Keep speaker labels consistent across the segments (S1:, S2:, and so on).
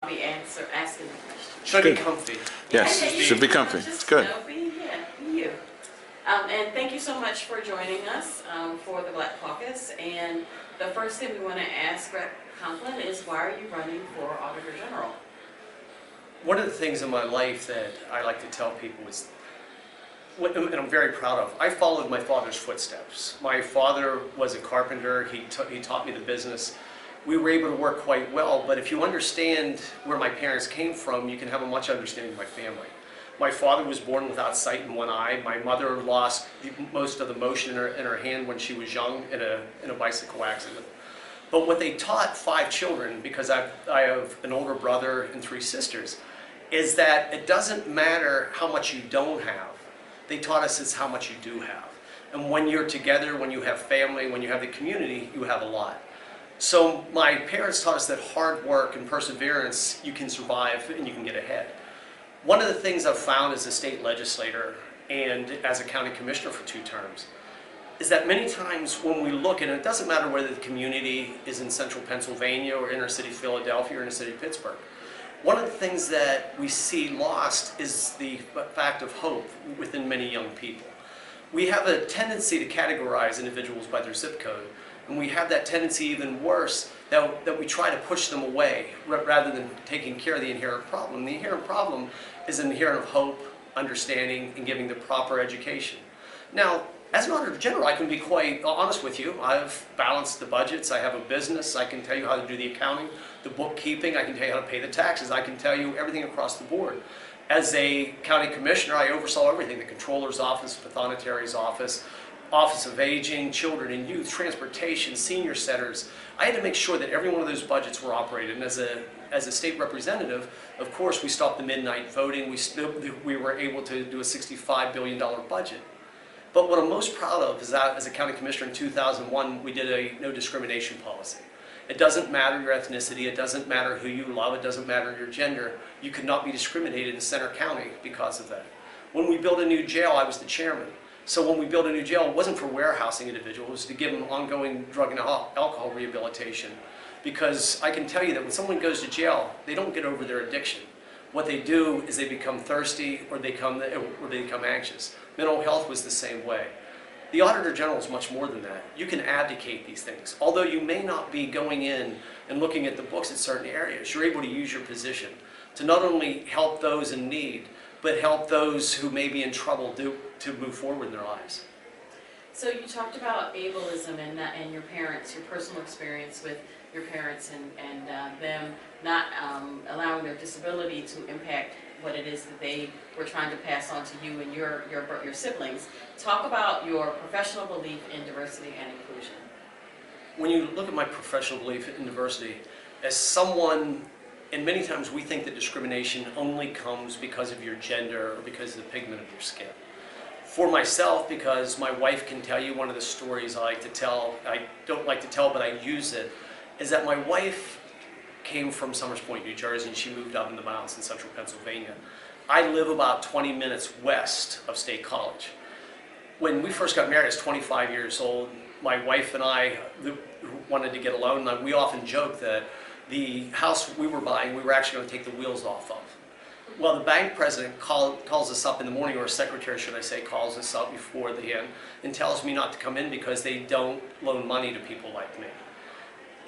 S1: be asking the questions.
S2: Should I be comfy?
S3: Yes,
S1: Yeah,
S3: should be comfy.
S1: just,
S3: It's good.
S1: Be you. And thank you so much for joining us for the Black Caucus. And the first thing we want to ask Rep. Conklin is, why are you running for Auditor General?
S2: One of the things in my life that I like to tell people is, and I'm very proud of, I followed my father's footsteps. My father was a carpenter. He taught me the business. We were able to work quite well, but if you understand where my parents came from, you can have a much understanding of my family. My father was born without sight in one eye. My mother lost most of the motion in her hand when she was young in a bicycle accident. But what they taught 5 children, because I have an older brother and 3 sisters, is that it doesn't matter how much you don't have. They taught us it's how much you do have. And when you're together, when you have family, when you have the community, you have a lot. So my parents taught us that hard work and perseverance, you can survive and you can get ahead. One of the things I've found as a state legislator and as a county commissioner for 2 terms is that many times when we look, and it doesn't matter whether the community is in central Pennsylvania or inner city Philadelphia or inner city Pittsburgh, one of the things that we see lost is the fact of hope within many young people. We have a tendency to categorize individuals by their zip code, and we have that tendency even worse that we try to push them away rather than taking care of the inherent problem. The inherent problem is an inherent of hope, understanding, and giving the proper education. Now, as an Auditor General, I can be quite honest with you. I've balanced the budgets. I have a business. I can tell you how to do the accounting, the bookkeeping. I can tell you how to pay the taxes. I can tell you everything across the board. As a county commissioner, I oversaw everything: the controller's office, pathonetary's office, Office of Aging, Children and Youth, Transportation, Senior Centers. I had to make sure that every one of those budgets were operated. And as a state representative, of course, we stopped the midnight voting. We were able to do a $65 billion budget. But what I'm most proud of is that as a county commissioner in 2001, we did a no discrimination policy. It doesn't matter your ethnicity, it doesn't matter who you love, it doesn't matter your gender. You could not be discriminated in Center County because of that. When we built a new jail, I was the chairman. So when we built a new jail, it wasn't for warehousing individuals, it was to give them ongoing drug and alcohol rehabilitation. Because I can tell you that when someone goes to jail, they don't get over their addiction. What they do is they become thirsty or they become anxious. Mental health was the same way. The Auditor General is much more than that. You can abdicate these things. Although you may not be going in and looking at the books in certain areas, you're able to use your position to not only help those in need, but help those who may be in trouble to move forward in their lives.
S1: So you talked about ableism and your parents, your personal experience with your parents and them not allowing their disability to impact what it is that they were trying to pass on to you and your siblings. Talk about your professional belief in diversity and inclusion.
S2: When you look at my professional belief in diversity, as someone, and many times we think that discrimination only comes because of your gender or because of the pigment of your skin. For myself, because my wife can tell you, one of the stories I like to tell, I don't like to tell but I use it, is that my wife came from Summers Point, New Jersey, and she moved up in the mountains in central Pennsylvania. I live about 20 minutes west of State College. When we first got married, I was 25 years old. My wife and I wanted to get a loan, and we often joke that the house we were buying, we were actually going to take the wheels off of. Well, the bank president calls us up in the morning, or a secretary, should I say, calls us up before the end and tells me not to come in because they don't loan money to people like me.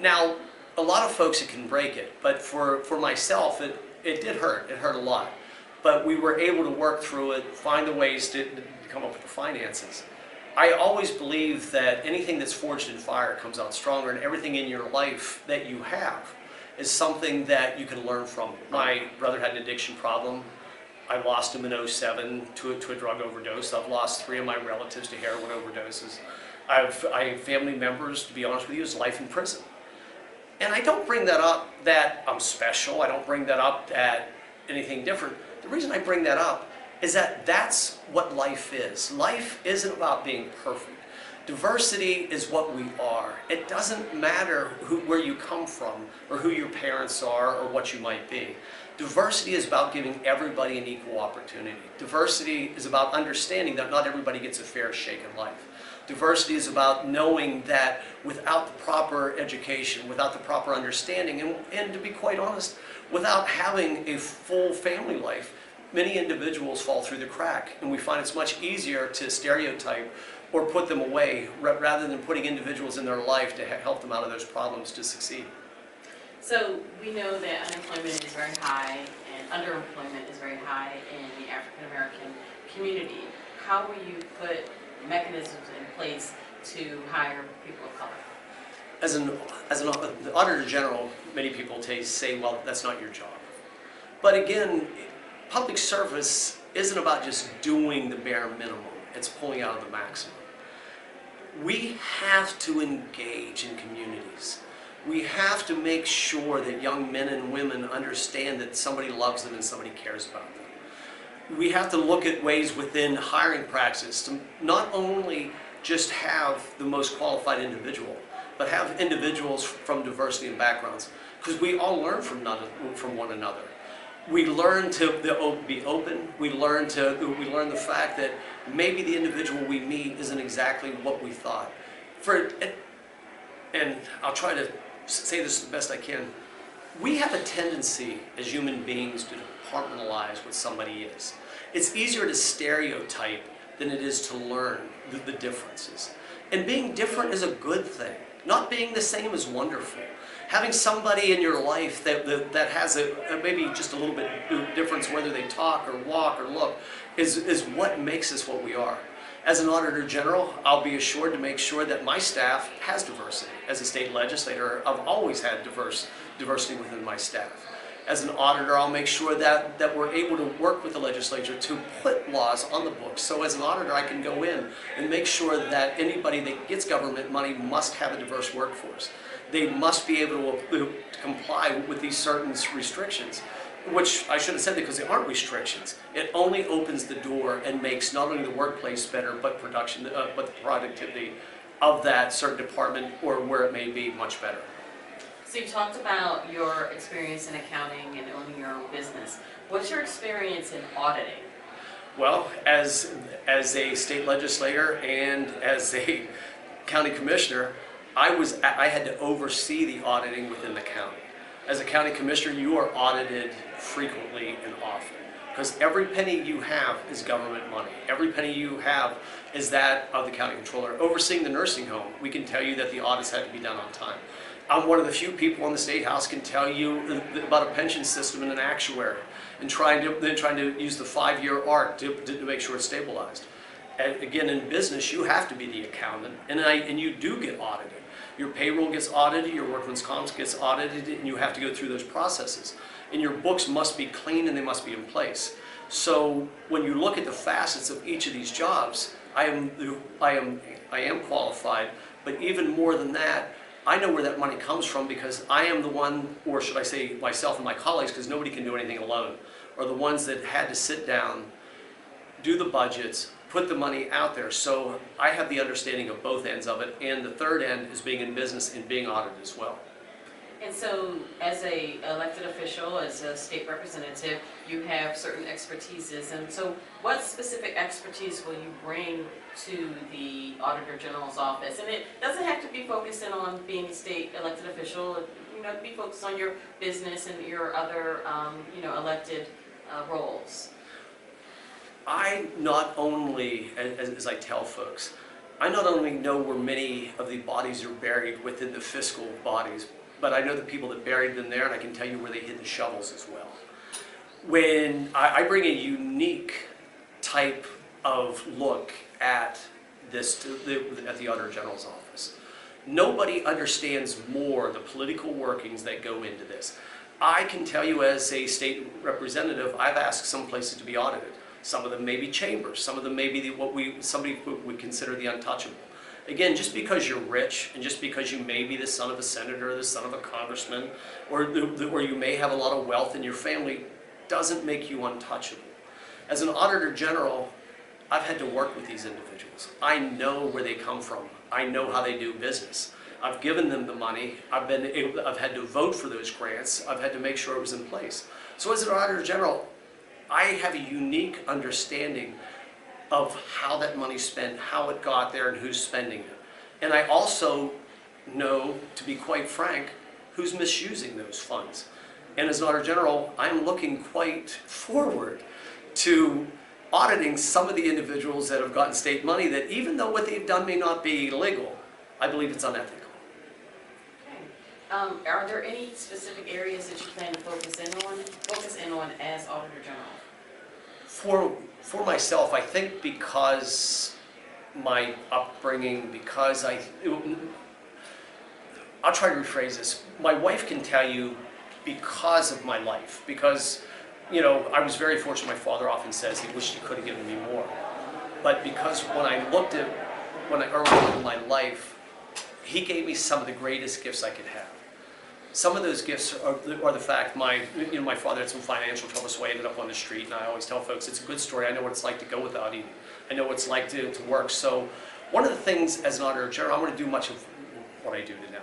S2: Now, a lot of folks, it can break it, but for myself, it did hurt. It hurt a lot. But we were able to work through it, find the ways to come up with the finances. I always believe that anything that's forged in fire comes out stronger, and everything in your life that you have is something that you can learn from. My brother had an addiction problem. I lost him in '07 to a drug overdose. I've lost 3 of my relatives to heroin overdoses. I have family members, to be honest with you, is life in prison. And I don't bring that up that I'm special. I don't bring that up at anything different. The reason I bring that up is that that's what life is. Life isn't about being perfect. Diversity is what we are. It doesn't matter where you come from or who your parents are or what you might be. Diversity is about giving everybody an equal opportunity. Diversity is about understanding that not everybody gets a fair shake in life. Diversity is about knowing that without the proper education, without the proper understanding, and to be quite honest, Without having a full family life, many individuals fall through the crack, and we find it's much easier to stereotype or put them away rather than putting individuals in their life to help them out of those problems to succeed.
S1: So we know that unemployment is very high and underemployment is very high in the African American community. How will you put mechanisms in place to hire people of color?
S2: As an Auditor General, many people say, well, that's not your job. But again, public service isn't about just doing the bare minimum. It's pulling out of the maximum. We have to engage in communities. We have to make sure that young men and women understand that somebody loves them and somebody cares about them. We have to look at ways within hiring practices to not only just have the most qualified individual, but have individuals from diversity and backgrounds, because we all learn from one another. We learn to be open. We learn the fact that maybe the individual we meet isn't exactly what we thought. And I'll try to say this the best I can. We have a tendency as human beings to compartmentalize what somebody is. It's easier to stereotype than it is to learn the differences. And being different is a good thing. Not being the same is wonderful. Having somebody in your life that has maybe just a little bit difference, whether they talk or walk or look, is what makes us what we are. As an Auditor General, I'll be assured to make sure that my staff has diversity. As a state legislator, I've always had diversity within my staff. As an auditor, I'll make sure that we're able to work with the legislature to put laws on the books. So as an auditor, I can go in and make sure that anybody that gets government money must have a diverse workforce. They must be able to comply with these certain restrictions, which I should have said because they aren't restrictions. It only opens the door and makes not only the workplace better, but but the productivity of that certain department or where it may be much better.
S1: So you talked about your experience in accounting and owning your own business. What's your experience in auditing?
S2: Well, as a state legislator and as a county commissioner, I had to oversee the auditing within the county. As a county commissioner, you are audited frequently and often because every penny you have is government money. Every penny you have is that of the county controller. Overseeing the nursing home, we can tell you that the audits had to be done on time. I'm one of the few people in the State House can tell you about a pension system and an actuary, and trying to use the 5-year arc to make sure it's stabilized. And again, in business, you have to be the accountant, and you do get audited. Your payroll gets audited, your workman's comp gets audited, and you have to go through those processes. And your books must be clean and they must be in place. So when you look at the facets of each of these jobs, I am qualified, but even more than that, I know where that money comes from because I am the one, or should I say myself and my colleagues, because nobody can do anything alone, are the ones that had to sit down, do the budgets, put the money out there. So I have the understanding of both ends of it, and the third end is being in business and being audited as well.
S1: And so as a elected official, as a state representative, you have certain expertises. And so what specific expertise will you bring to the Auditor General's office? And it doesn't have to be focused in on being a state elected official. You know, be focused on your business and your other, elected roles.
S2: I not only, as I tell folks, I not only know where many of the bodies are buried within the fiscal bodies, but I know the people that buried them there, and I can tell you where they hid the shovels as well. When I bring a unique type of look at this at the Auditor General's office. Nobody understands more the political workings that go into this. I can tell you as a state representative, I've asked some places to be audited. Some of them may be chambers, some of them may be somebody would consider the untouchable. Again, just because you're rich and just because you may be the son of a senator or the son of a congressman or you may have a lot of wealth in your family doesn't make you untouchable. As an Auditor General, I've had to work with these individuals. I know where they come from. I know how they do business. I've given them the money. I've had to vote for those grants. I've had to make sure it was in place. So as an Auditor General, I have a unique understanding of how that money's spent, how it got there, and who's spending it. And I also know, to be quite frank, who's misusing those funds. And as an Auditor General, I'm looking quite forward to auditing some of the individuals that have gotten state money that even though what they've done may not be legal, I believe it's unethical.
S1: Okay. Are there any specific areas that you plan to focus in on as Auditor General?
S2: For myself, I think because my upbringing, because I'll try to rephrase this. My wife can tell you because of my life, because, you know, I was very fortunate. My father often says he wished he could have given me more. But because when I looked at, early in my life, he gave me some of the greatest gifts I could have. Some of those gifts are the fact my father had some financial trouble, so I ended up on the street, and I always tell folks it's a good story. I know what it's like to go without eating. I know what it's like to work. So one of the things as an Auditor General, I'm going to do much of what I do now.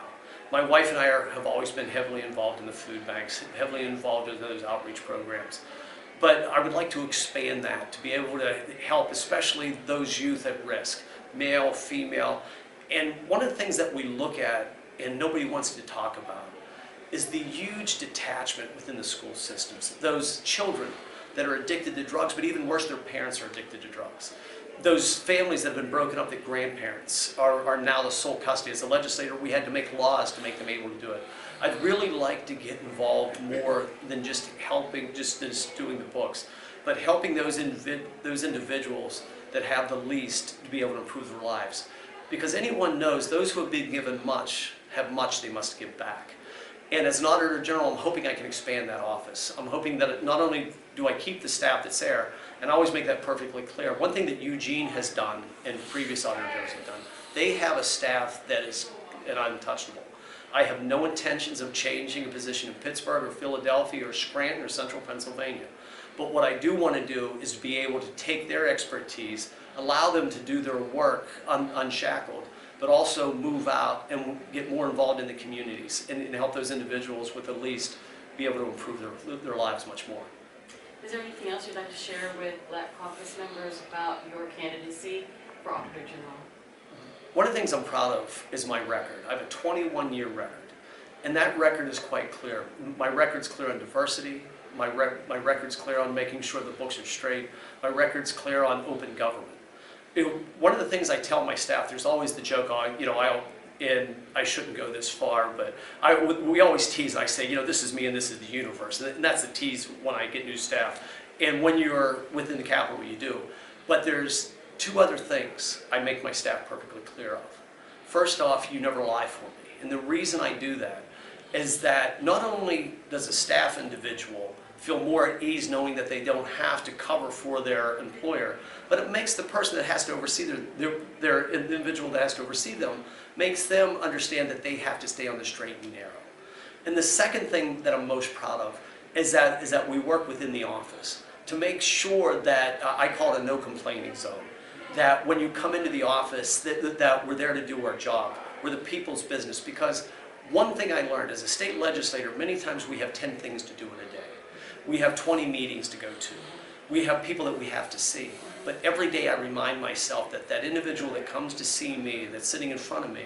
S2: My wife and I have always been heavily involved in the food banks, heavily involved in those outreach programs. But I would like to expand that, to be able to help, especially those youth at risk, male, female. And one of the things that we look at, and nobody wants to talk about, is the huge detachment within the school systems. Those children that are addicted to drugs, but even worse, their parents are addicted to drugs. Those families that have been broken up, that grandparents are now the sole custody. As a legislator, we had to make laws to make them able to do it. I'd really like to get involved more than just helping, just doing the books, but helping those individuals that have the least to be able to improve their lives. Because anyone knows those who have been given much have much they must give back. And as an Auditor General, I'm hoping I can expand that office. I'm hoping that not only do I keep the staff that's there, and I always make that perfectly clear. One thing that Eugene has done, and previous Auditor Generals have done, they have a staff that is untouchable. I have no intentions of changing a position in Pittsburgh or Philadelphia or Scranton or Central Pennsylvania. But what I do want to do is be able to take their expertise, allow them to do their work unshackled, but also move out and get more involved in the communities and help those individuals with the least be able to improve their lives much more.
S1: Is there anything else you'd like to share with Black Caucus members about your candidacy for Auditor General?
S2: One of the things I'm proud of is my record. I have a 21-year record, and that record is quite clear. My record's clear on diversity. My record's clear on making sure the books are straight. My record's clear on open government. One of the things I tell my staff, there's always the joke, and I shouldn't go this far, but we always tease, and I say, this is me and this is the universe. And that's the tease when I get new staff. And when you're within the Capitol, you do. But there's two other things I make my staff perfectly clear of. First off, you never lie for me. And the reason I do that is that not only does a staff individual feel more at ease knowing that they don't have to cover for their employer, but it makes the person that has to oversee their individual that has to oversee them, makes them understand that they have to stay on the straight and narrow. And the second thing that I'm most proud of is that we work within the office to make sure that, I call it a no complaining zone, that when you come into the office, that we're there to do our job. We're the people's business. Because one thing I learned as a state legislator, many times we have 10 things to do in a day. We have 20 meetings to go to. We have people that we have to see. But every day I remind myself that that individual that comes to see me, that's sitting in front of me,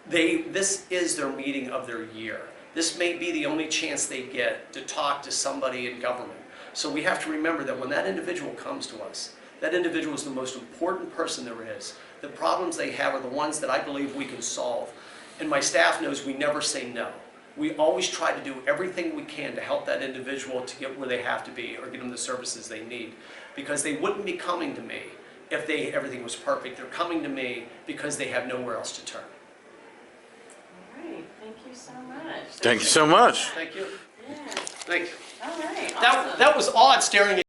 S2: this is their meeting of their year. This may be the only chance they get to talk to somebody in government. So we have to remember that when that individual comes to us, that individual is the most important person there is. The problems they have are the ones that I believe we can solve. And my staff knows we never say no. We always try to do everything we can to help that individual to get where they have to be or get them the services they need. Because they wouldn't be coming to me if everything was perfect. They're coming to me because they have nowhere else to turn.
S1: All right, thank you so much.
S3: Thank you so much.
S2: Thank you.
S1: Yeah.
S2: Thank you.
S1: All right, awesome.
S2: That was odd staring at